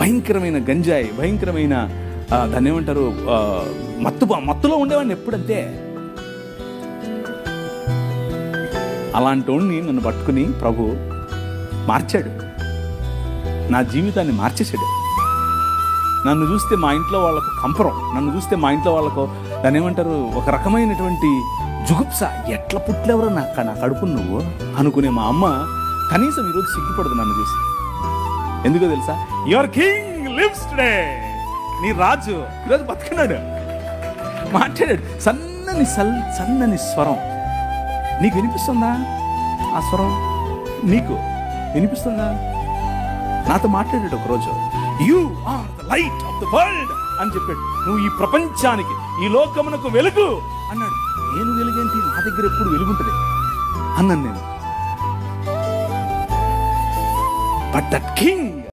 భయంకరమైన గంజాయి, భయంకరమైన దాన్ని ఏమంటారు, మత్తులో ఉండేవాడిని ఎప్పుడంతే. అలాంటి వాడిని నన్ను పట్టుకుని ప్రభు మార్చాడు, నా జీవితాన్ని మార్చేసాడు. నన్ను చూస్తే మా ఇంట్లో వాళ్ళకు కంపరం, నన్ను చూస్తే మా ఇంట్లో వాళ్ళకు దాన్ని ఏమంటారు, ఒక రకమైనటువంటి జుగుప్స. ఎట్లా పుట్లేవరో నా కడుపు నువ్వు అనుకునే మా అమ్మ కనీసం ఈరోజు సిగ్గుపడదు నన్ను చూసి. ఎందుకో తెలుసా? Your king lives today. నీ రాజు ఈరోజు బతుకున్నాడు, మాట్లాడాడు. సన్నని స్వరం. నీకు వినిపిస్తుందా ఆ స్వరం? నీకు వినిపిస్తుందా? నాతో మాట్లాడాడు ఒకరోజు. You are the light of the world అని చెప్పాడు. నువ్వు ఈ ప్రపంచానికి, ఈ లోకమునకు వెలుగు అన్నాడు. నేను వెలుగేంటి, నా దగ్గర ఎప్పుడు వెలుగుంటుంది అన్నాను నేను. But that king